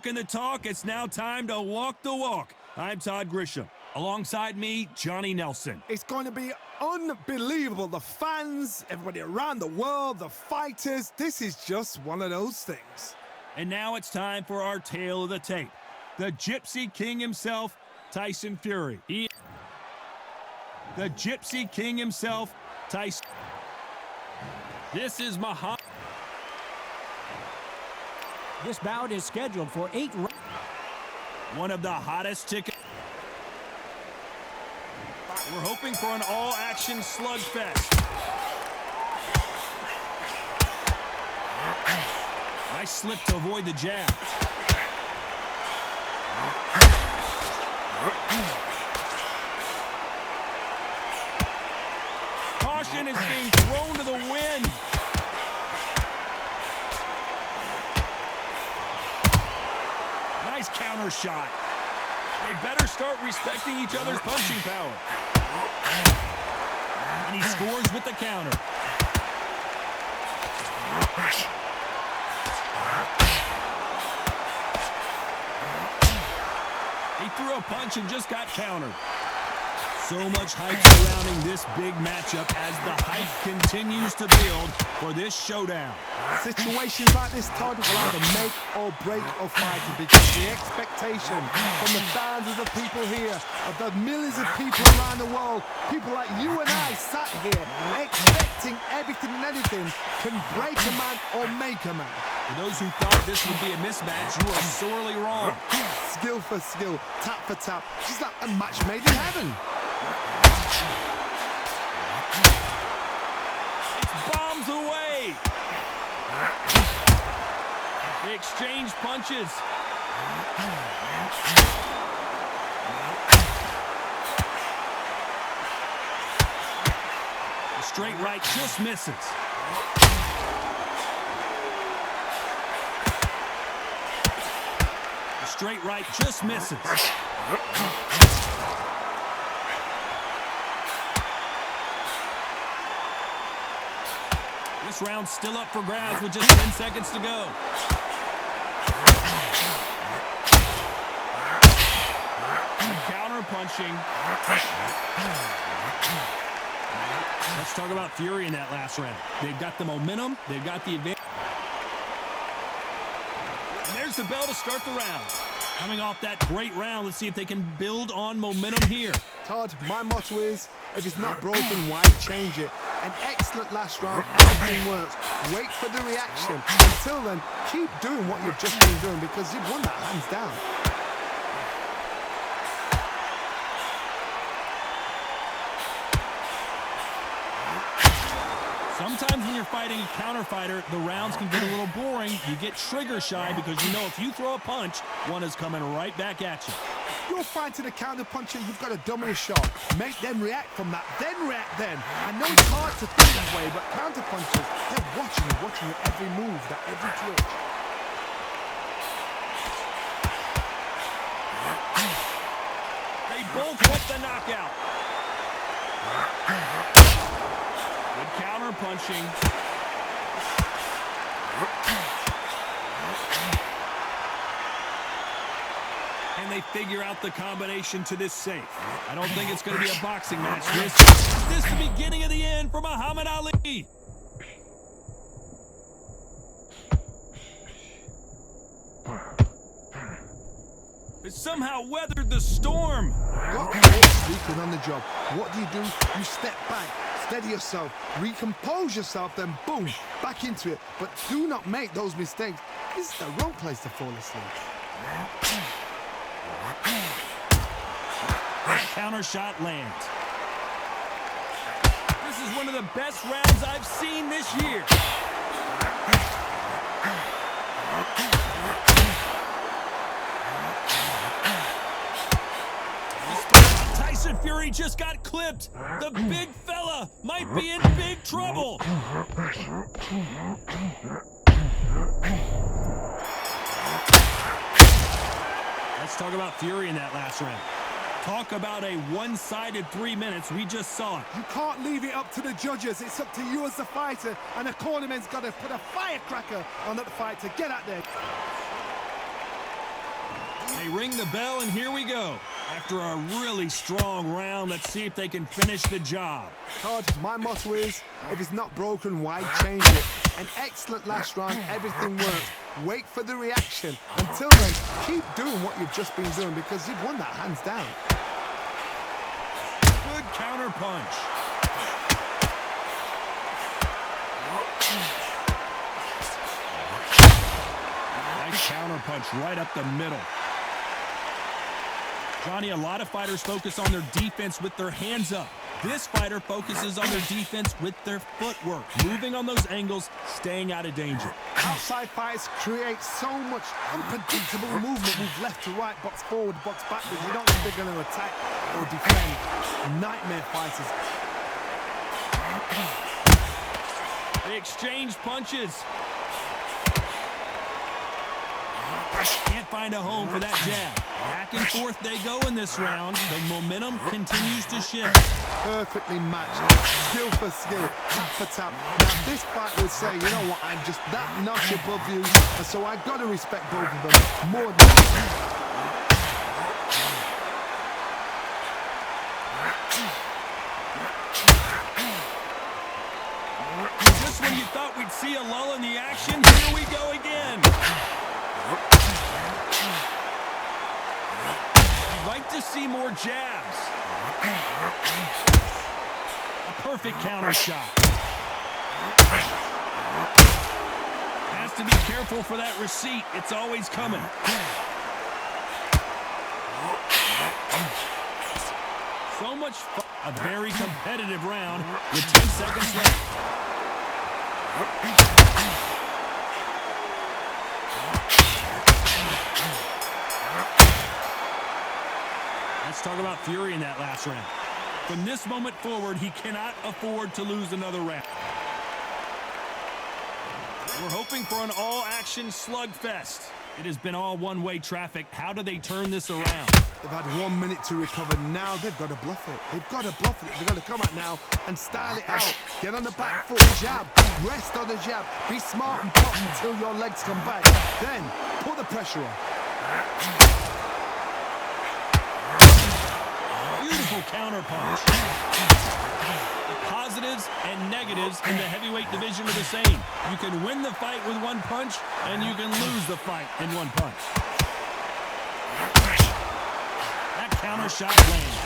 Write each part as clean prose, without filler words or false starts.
talking the talk. It's now time to walk the walk. I'm Todd Grisham. Alongside me, Johnny Nelson. It's going to be unbelievable. The fans, everybody around the world, the fighters. This is just one of those things. And now it's time for our tale of the tape. The Gypsy King himself, Tyson Fury. The Gypsy King himself, Tyson. This is Muhammad. This bout is scheduled for 8 rounds. One of the hottest tickets. We're hoping for an all-action slugfest. Nice slip to avoid the jab. Caution is being thrown to the wind. Nice counter shot. They better start respecting each other's punching power. And he scores with the counter. He threw a punch and just got countered. So much hype surrounding this big matchup as the hype continues to build for this showdown. Situations like this, Todd, will either make or break a fighter because the expectation from the thousands of people here, of the millions of people around the world, people like you and I sat here expecting everything and anything can break a man or make a man. For those who thought this would be a mismatch, you are sorely wrong. Skill for skill, tap for tap, just like a match made in heaven. It's bombs away. They exchange punches. The straight right just misses. The straight right just misses. This round's still up for grabs with just 10 seconds to go. Counter punching. Let's talk about Fury in that last round. They've got the momentum. They've got the advantage. And there's the bell to start the round. Coming off that great round, let's see if they can build on momentum here. Todd, my motto is, if it's not broken, why change it? An excellent last round, everything works. Wait for the reaction. Until then, keep doing what you've just been doing because you've won that hands down. Sometimes when you're fighting a counter fighter, the rounds can get a little boring. You get trigger shy because you know if you throw a punch, one is coming right back at you. You're fighting a counter puncher, you've got to dummy a shot. Make them react from that, then react then. I know it's hard to think that way, but counter punchers, they're watching your every move, that every twitch. They both want the knockout. Good counter punching. And they figure out the combination to this safe. I don't think it's going to be a boxing match. This is the beginning of the end for Muhammad Ali. It somehow weathered the storm. Got caught sleeping on the job. What do? You step back, steady yourself, recompose yourself, then boom, back into it. But do not make those mistakes. This is the wrong place to fall asleep. Counter shot lands. This is one of the best rounds I've seen this year. Tyson Fury just got clipped. The big fella might be in big trouble. Let's talk about Fury in that last round. Talk about a one-sided 3 minutes. We just saw it. You can't leave it up to the judges. It's up to you as the fighter, and the cornerman's got to put a firecracker on that fight to get out there. They ring the bell, and here we go. After a really strong round, let's see if they can finish the job. Todd, my motto is, if it's not broken, why change it? An excellent last round, everything works. Wait for the reaction. Until then, keep doing what you've just been doing because you've won that hands down. Good counter punch. Nice counter punch right up the middle. Johnny, a lot of fighters focus on their defense with their hands up. This fighter focuses on their defense with their footwork, moving on those angles, staying out of danger. Outside fights create so much unpredictable movement. Move left to right, box forward, box backwards. You don't know if they're going to attack or defend. Nightmare fighters. They exchange punches. Can't find a home for that jab. Back and forth they go in this round. The momentum continues to shift. Perfectly matched. Skill for skill. Tap for tap. Now this fight would say, you know what, I'm just that notch above you. And so I've got to respect both of them more than Just when you thought we'd see a lull in the action, here we go again. I'd like to see more jabs. A perfect counter shot. Has to be careful for that receipt. It's always coming. So much fun. A very competitive round with 10 seconds left. Let's talk about Fury in that last round. From this moment forward, he cannot afford to lose another round. We're hoping for an all-action slugfest. It has been all one-way traffic. How do they turn this around? they've had 1 minute to recover. Now they've got to bluff it. They've got to bluff it. They've got to come out now and style it out. Get on the back foot, jab. Rest on the jab. Be smart and pop until your legs come back. Then put the pressure on. Beautiful counter punch. The positives and negatives in the heavyweight division are the same. You can win the fight with one punch, and you can lose the fight in one punch. That counter shot lands.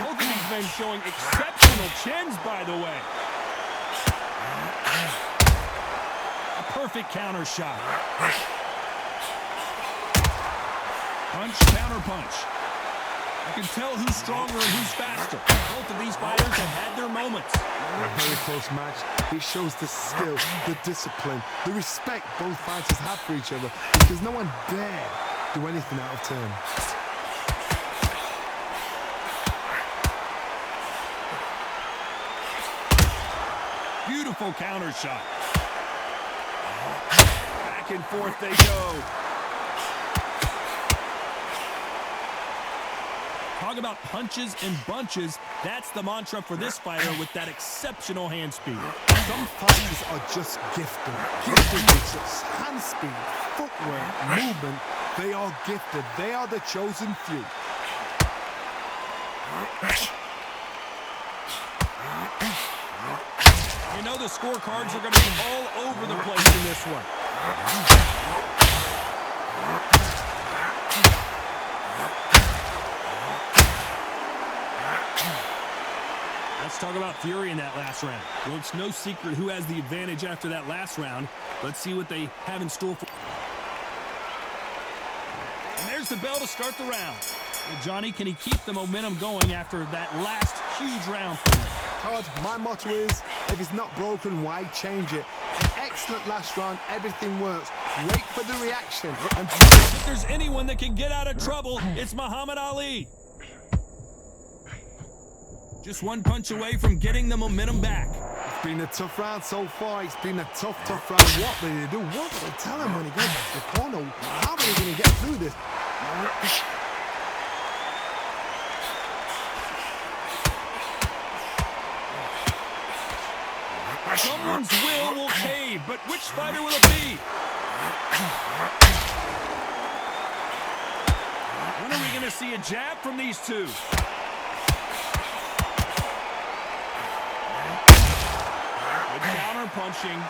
Both of these men showing exceptional chins, by the way. Perfect counter shot. Punch, counter punch. You can tell who's stronger and who's faster. Both of these fighters have had their moments. A very close match. It shows the skill, the discipline, the respect both fighters have for each other, because no one dare do anything out of turn. Beautiful counter shot. Back and forth they go. Talk about punches and bunches. That's the mantra for this fighter with that exceptional hand speed. Some fighters are just gifted. Gifted with such hand speed, footwork, movement. They are gifted. They are the chosen few. You know the scorecards are going to be all over the place in this one. Let's talk about Fury in that last round. Well, it's no secret who has the advantage after that last round. Let's see what they have in store for. And there's the bell to start the round. Well, Johnny, can he keep the momentum going after that last huge round for him? Todd, my motto is, if it's not broken, why change it? An excellent last round, everything works. Wait for the reaction. And if there's anyone that can get out of trouble, it's Muhammad Ali. Just one punch away from getting the momentum back. It's been a tough round so far. It's been a tough round. What will they do? What will they tell him when he goes back to the corner? How are they going to get through this? Someone's will cave, but which fighter will it be? When are we going to see a jab from these two? Good counter punching.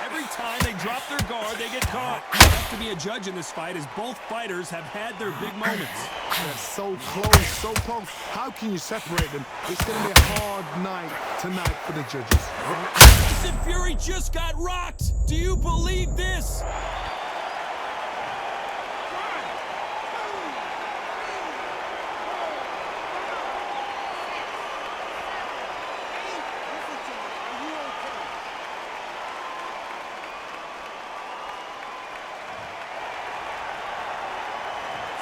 Every time they drop their guard, they get caught. You have to be a judge in this fight as both fighters have had their big moments. They're so close, so close. How can you separate them? It's going to be a hard night tonight for the judges. Tyson Fury just got rocked. Do you believe this?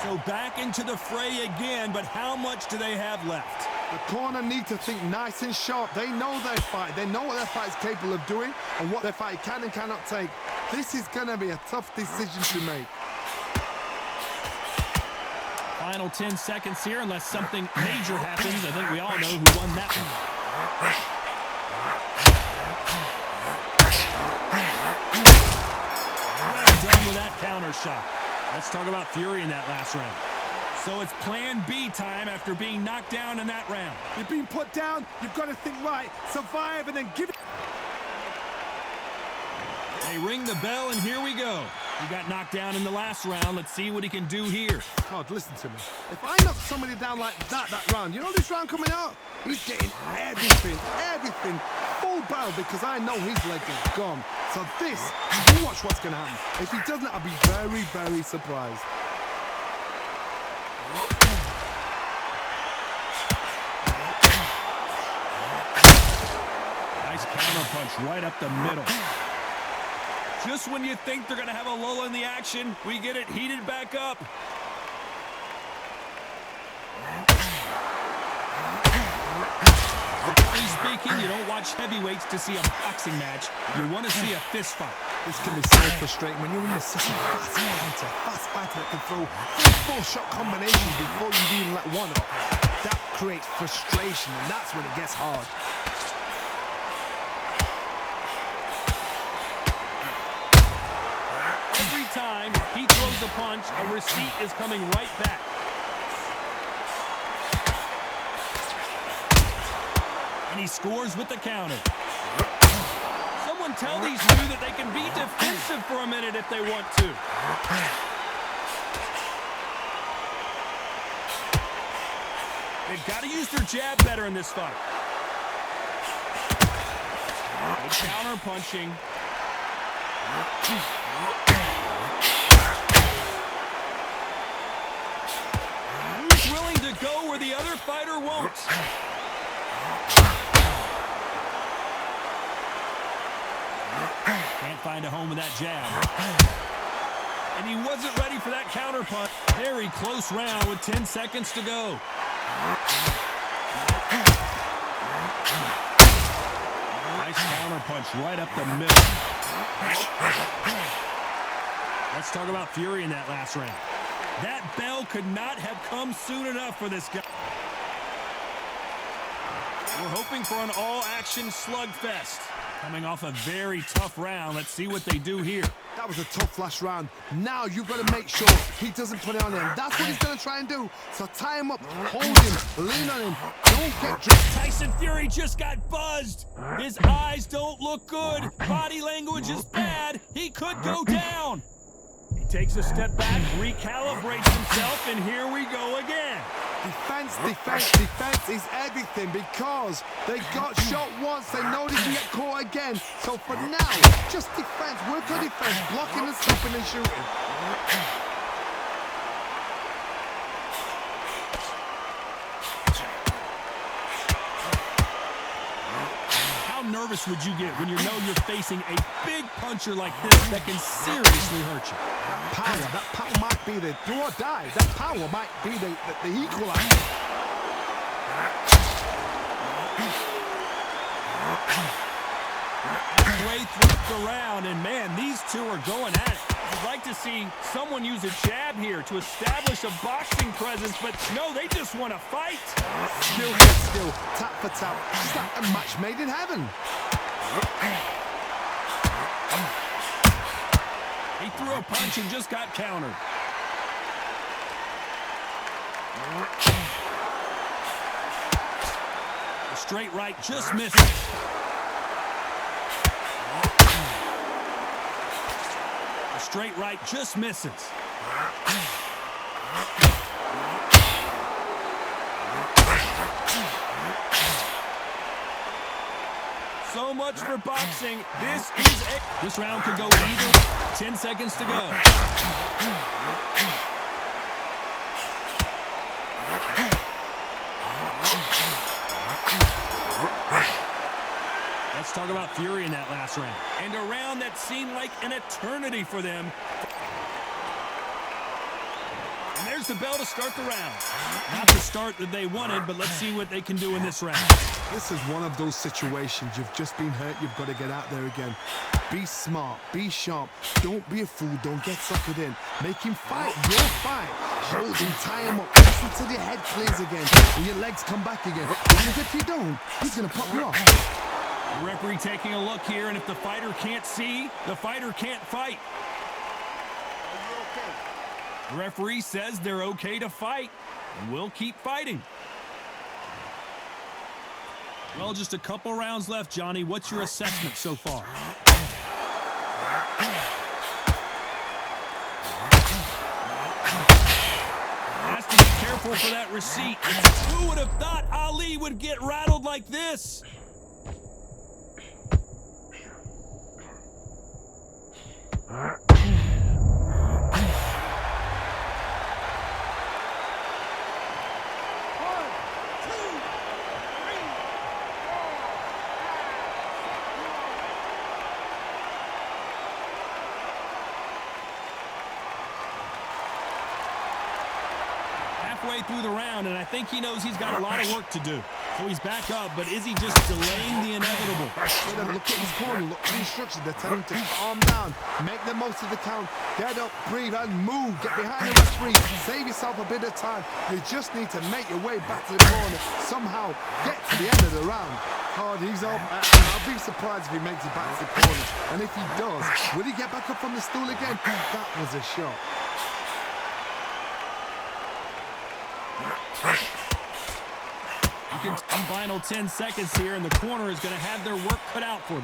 So back into the fray again, but how much do they have left? The corner need to think nice and sharp. They know their fight. They know what their fight is capable of doing and what their fight can and cannot take. This is going to be a tough decision to make. Final 10 seconds here, unless something major happens. I think we all know who won that one. Well done with that counter shot. Let's talk about Fury in that last round. So it's plan B time after being knocked down in that round. You've been put down, you've got to think right, survive and then give it. They ring the bell and here we go. He got knocked down in the last round. Let's see what he can do here. God, listen to me. If I knock somebody down like that round, you know this round coming out? He's getting everything, full barrel because I know his leg is gone. So this, you watch what's going to happen. If he doesn't, I'll be very, very surprised. Nice counter punch right up the middle. Just when you think they're going to have a lull in the action, we get it heated back up. Strictly speaking, you don't watch heavyweights to see a boxing match. You want to see a fist fight. This can be so frustrating when you're in such a fast fighter that can throw 4-shot combinations before you even let one up. That creates frustration, and that's when it gets hard. Every time he throws a punch, a receipt is coming right back. And he scores with the counter. Someone tell these two that they can be defensive for a minute if they want to. They've got to use their jab better in this fight. Good counter punching. Who's willing to go where the other fighter won't? Can't find a home with that jab. And he wasn't ready for that counter punch. Very close round with 10 seconds to go. Nice counter punch right up the middle. Let's talk about Fury in that last round. That bell could not have come soon enough for this guy. We're hoping for an all-action slugfest. Coming off a very tough round. Let's see what they do here. That was a tough last round. Now you've got to make sure he doesn't put it on him. That's what he's going to try and do. So tie him up, hold him, lean on him. Don't get dropped. Tyson Fury just got buzzed. His eyes don't look good. Body language is bad. He could go down. He takes a step back, recalibrates himself, and here we go again. Defense is everything because they got shot once. They know they can get caught again. So for now, just defense. Work on defense, blocking and stopping and shooting. How nervous would you get when you know you're facing a big puncher like this that can seriously hurt you? That power might be the do or die. That power might be the equalizer. Way through the round, and man, these two are going at it. You'd like to see someone use a jab here to establish a boxing presence, but no, they just want to fight. Skill for skill, tap for tap. It's like a match made in heaven. He threw a punch and just got countered. The straight right just missed it. The straight right just misses. So much for boxing. This round could go either. 10 seconds to go. Let's talk about fury in that last round. And a round that seemed like an eternity for them. And there's the bell to start the round. Not the start that they wanted, but let's see what they can do in this round. This is one of those situations. You've just been hurt. You've got to get out there again. Be smart. Be sharp. Don't be a fool. Don't get suckered in. Make him fight your fight. Hold him. Tie him up. Listen till your head clears again. And your legs come back again. Because if you don't, he's going to pop you off. The referee taking a look here, and if the fighter can't see, the fighter can't fight. The referee says they're okay to fight, and we'll keep fighting. Well, just a couple rounds left, Johnny. What's your assessment so far? Has to be careful for that receipt. Who would have thought Ali would get rattled like this? Halfway through the round, and I think he knows he's got a lot of work to do. So he's back up, but is he just delaying the inevitable? Look at his corner, look at the instructions. They're telling him to calm down, make the most of the count, get up, breathe, and move. Get behind the referee, save yourself a bit of time. You just need to make your way back to the corner. Somehow, get to the end of the round. Hard, he's up. I'll be surprised if he makes it back to the corner. And if he does, will he get back up from the stool again? That was a shot. You can final 10 seconds here, and the corner is going to have their work cut out for them.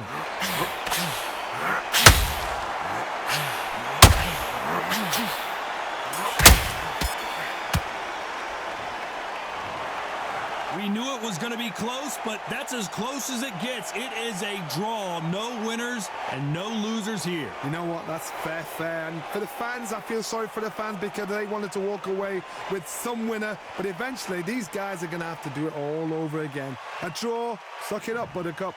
We knew it was going to be close, but that's as close as it gets. It is a draw. No winners and no losers here. You know what? That's fair. And for the fans, I feel sorry for the fans because they wanted to walk away with some winner. But eventually, these guys are going to have to do it all over again. A draw. Suck it up, Buttercup.